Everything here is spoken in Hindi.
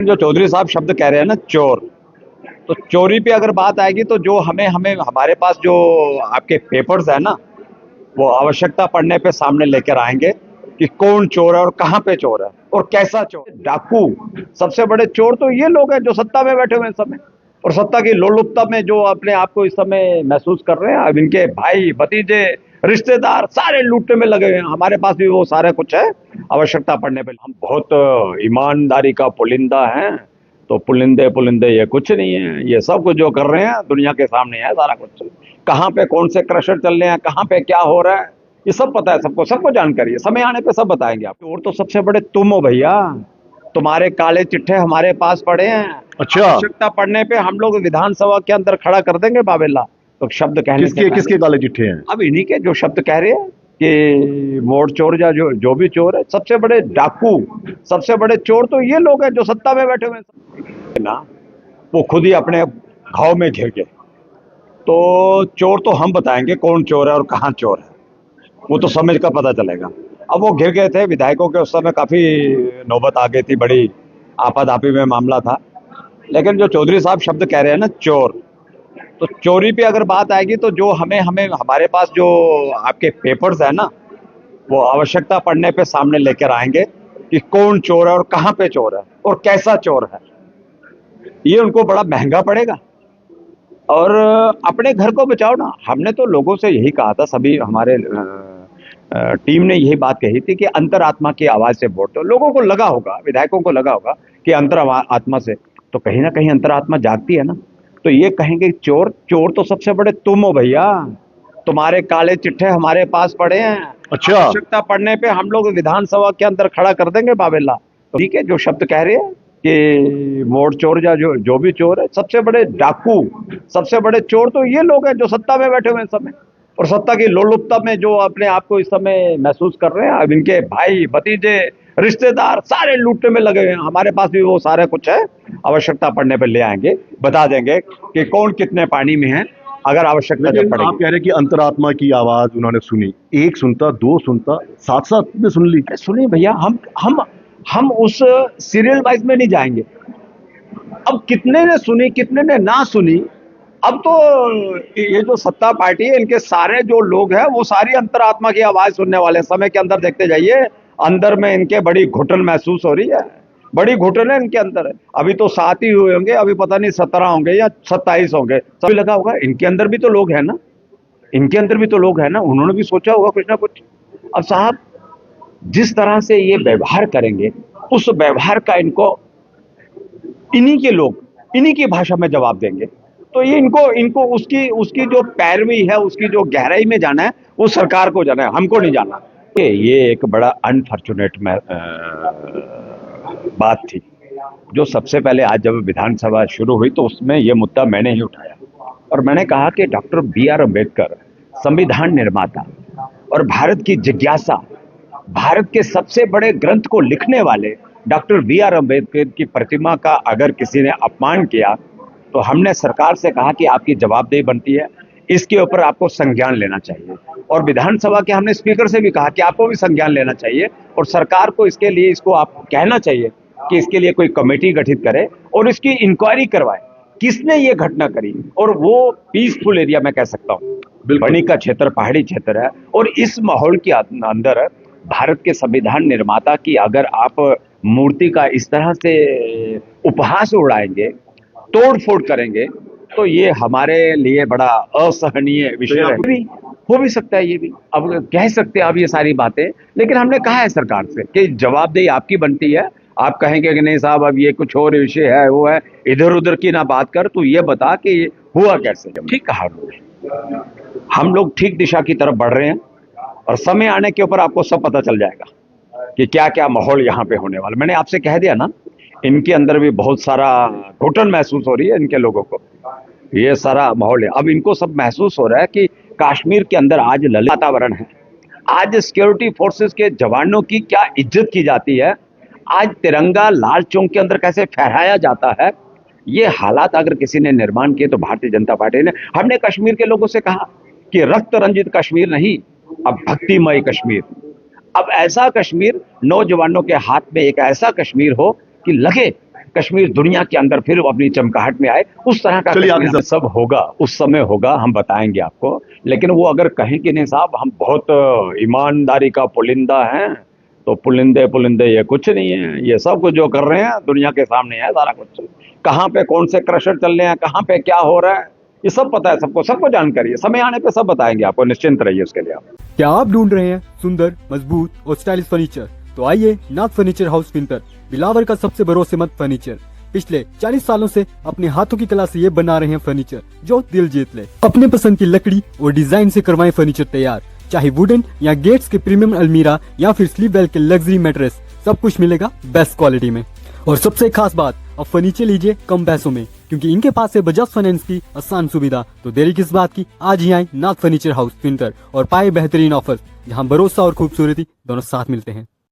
जो चौधरी साहब शब्द कह रहे हैं ना, चोर, तो चोरी पे अगर बात आएगी तो जो हमें हमें हमारे पास जो आपके पेपर्स है ना, वो आवश्यकता पड़ने पे सामने लेकर आएंगे कि कौन चोर है और कहां पे चोर है और कैसा चोर। डाकू सबसे बड़े चोर तो ये लोग हैं जो सत्ता में बैठे हुए हैं इस समय, और सत्ता की लोलुपता में जो अपने आप को इस समय महसूस कर रहे हैं। अब इनके भाई भतीजे रिश्तेदार सारे लूटने में लगे हुए हैं। हमारे पास भी वो सारा कुछ है, आवश्यकता पड़ने पे। हम बहुत ईमानदारी का पुलिंदा हैं, तो पुलिंदे पुलिंदे ये कुछ नहीं है। ये सब कुछ जो कर रहे हैं दुनिया के सामने है सारा कुछ। कहाँ पे कौन से क्रशर चल रहे हैं, कहाँ पे क्या हो रहा है, ये सब पता है सबको, सबको जानकारी है। समय आने पे सब बताएंगे आपको। और तो सबसे बड़े तुम हो भैया, तुम्हारे काले चिट्ठे हमारे पास पड़े हैं। अच्छा, आवश्यकता पड़ने पे हम लोग विधानसभा के अंदर खड़ा कर देंगे बाबेला। तो शब्द कहने से किसके किसके काले चिट्ठे हैं? अब इन्हीं के जो शब्द कह रहे हैं कि मोड़ चोर या जो भी चोर है, सबसे बड़े डाकू, सबसे बड़े चोर तो ये लोग हैं जो सत्ता में बैठे हुए हैं ना। वो खुद ही अपने घाव में घिर गए। तो चोर तो हम बताएंगे कौन चोर है और कहाँ चोर है, वो तो समय का पता चलेगा। अब वो घिर गए थे, विधायकों के उस समय काफी नौबत आ गई थी, बड़ी आपाधापी में मामला था। लेकिन जो चौधरी साहब शब्द कह रहे हैं ना, चोर, तो चोरी पे अगर बात आएगी तो जो हमें हमें हमारे पास जो आपके पेपर्स है ना, वो आवश्यकता पड़ने पे सामने लेकर आएंगे कि कौन चोर है और कहाँ पे चोर है और कैसा चोर है। ये उनको बड़ा महंगा पड़ेगा। और अपने घर को बचाओ ना। हमने तो लोगों से यही कहा था, सभी हमारे टीम ने यही बात कही थी कि अंतरात्मा की आवाज से वोट दो। लोगों को लगा होगा, विधायकों को लगा होगा कि अंतरात्मा से तो कहीं ना कहीं अंतरात्मा जागती है ना। तो ये कहेंगे चोर, चोर तो सबसे बड़े तुम हो भैया, तुम्हारे काले चिट्ठे हमारे पास पड़े हैं। अच्छा, आवश्यकता पड़ने पे हम लोग विधानसभा के अंदर खड़ा कर देंगे बाबेला। तो ठीक है, जो शब्द कह रहे हैं कि मोड़ चोर या जो भी चोर है, सबसे बड़े डाकू, सबसे बड़े चोर तो ये लोग हैं जो सत्ता में बैठे हुए हैं इस समय, और सत्ता की लोलुपता में जो अपने आप को इस समय महसूस कर रहे हैं। अब इनके भाई भतीजे रिश्तेदार सारे लूटने में लगे हुए हैं। हमारे पास भी वो सारा कुछ है, आवश्यकता पड़ने पर ले आएंगे, बता देंगे कि कौन कितने पानी में है अगर आवश्यकता जब पड़ेगी। आप कह रहे हैं कि अंतरात्मा की आवाज उन्होंने सुनी, एक सुनता, दो सुनता, साथ साथ में सुन ली। सुनिए भैया, हम उस सीरियल वाइज में नहीं जाएंगे। अब कितने ने सुनी कितने ने ना सुनी, अब तो ये जो सत्ता पार्टी है, इनके सारे जो लोग हैं वो सारी अंतरात्मा की आवाज सुनने वाले हैं। समय के अंदर देखते जाइए, अंदर में इनके बड़ी घुटन महसूस हो रही है, बड़ी घुटन है इनके अंदर। अभी तो 7 ही हुए होंगे, अभी पता नहीं 17 होंगे या 27 होंगे, सभी लगा होगा। इनके अंदर भी तो लोग हैं ना, इनके अंदर भी तो लोग हैं ना, उन्होंने भी सोचा होगा कुछ ना कुछ। अब साहब, जिस तरह से ये व्यवहार करेंगे, उस व्यवहार का इनको इन्हीं के लोग इन्हीं की भाषा में जवाब देंगे। तो ये इनको इनको उसकी उसकी जो पैरवी है, उसकी जो गहराई में जाना है, वो सरकार को जाना है, हमको नहीं जाना। ये एक बड़ा अनफॉर्चुनेट बात थी। जो सबसे पहले आज जब विधानसभा शुरू हुई तो उसमें यह मुद्दा मैंने ही उठाया, और मैंने कहा कि डॉक्टर B.R. अम्बेडकर, संविधान निर्माता और भारत की जिज्ञासा, भारत के सबसे बड़े ग्रंथ को लिखने वाले डॉक्टर B.R. अम्बेडकर की प्रतिमा का अगर किसी ने अपमान किया, तो हमने सरकार से कहा कि आपकी जवाबदेही बनती है, इसके ऊपर आपको संज्ञान लेना चाहिए। और विधानसभा के हमने स्पीकर से भी कहा कि आपको भी संज्ञान लेना चाहिए, और सरकार को इसके लिए इसको आपको कहना चाहिए कि इसके लिए कोई कमेटी गठित करे और इसकी इंक्वायरी करवाए, किसने ये घटना करी। और वो पीसफुल एरिया में कह सकता हूँ, बनी का क्षेत्र पहाड़ी क्षेत्र है, और इस माहौल के अंदर भारत के संविधान निर्माता की अगर आप मूर्ति का इस तरह से उपहास उड़ाएंगे, तोड़ फोड़ करेंगे, तो ये हमारे लिए बड़ा असहनीय विषय है। हो भी सकता है ये भी, अब कह सकते हैं आप ये सारी बातें, लेकिन हमने कहा है सरकार से कि जवाबदेही आपकी बनती है। आप कहेंगे कि नहीं साहब अब ये कुछ और विषय है, वो है, इधर उधर की ना बात कर, तू ये बता कि हुआ कैसे। ठीक कहा उन्होंने, हम लोग ठीक दिशा की तरफ बढ़ रहे हैं, और समय आने के ऊपर आपको सब पता चल जाएगा कि क्या क्या माहौल यहाँ पे होने वाला। मैंने आपसे कह दिया ना, इनके अंदर भी बहुत सारा घुटन महसूस हो रही है इनके लोगों को, ये सारा माहौल है। अब इनको सब महसूस हो रहा है कि कश्मीर के अंदर आज ललित वातावरण है, आज सिक्योरिटी फोर्सेस के जवानों की क्या इज्जत की जाती है, आज तिरंगा लाल चौक के अंदर कैसे फहराया जाता है। ये हालात अगर किसी ने निर्माण किए तो भारतीय जनता पार्टी ने। हमने कश्मीर के लोगों से कहा कि रक्त रंजित कश्मीर नहीं, अब भक्तिमय कश्मीर, अब ऐसा कश्मीर, नौजवानों के हाथ में एक ऐसा कश्मीर हो कि लगे कश्मीर दुनिया के अंदर फिर अपनी चमगाहट में आए, उस तरह का चलिए, कश्मीर आगे सब होगा, उस समय होगा, हम बताएंगे आपको। लेकिन वो अगर कहें कि नहीं साहब हम बहुत ईमानदारी का पुलिंदा हैं, तो पुलिंदे पुलिंदे ये कुछ नहीं है। ये सब कुछ जो कर रहे हैं दुनिया के सामने है सारा कुछ। कहाँ पे कौन से क्रशर चल रहे हैं, कहाँ पे क्या हो रहा है, ये सब पता है सबको, सबको जानकारी है। समय आने पे सब बताएंगे आपको, निश्चिंत रहिए उसके लिए आप। क्या आप ढूंढ रहे हैं सुंदर, मजबूत और स्टाइलिश फर्नीचर? तो आइए नाथ फर्नीचर हाउस फिंतर, बिलावर का सबसे भरोसेमंद फर्नीचर। पिछले 40 सालों से अपने हाथों की कला से ये बना रहे हैं फर्नीचर जो दिल जीत ले। अपने पसंद की लकड़ी और डिजाइन से करवाएं फर्नीचर तैयार, चाहे वुडन या गेट्स के प्रीमियम अलमीरा या फिर स्लीप वेल के लग्जरी मैट्रेस, सब कुछ मिलेगा बेस्ट क्वालिटी में। और सबसे खास बात, अब फर्नीचर लीजिए कम पैसों में, क्योंकि इनके पास है बजाज फाइनेंस की आसान सुविधा। तो देरी किस बात की, आज ही आए नाथ फर्नीचर हाउस फिंतर और पाए बेहतरीन ऑफर, जहां भरोसा और खूबसूरती दोनों साथ मिलते हैं।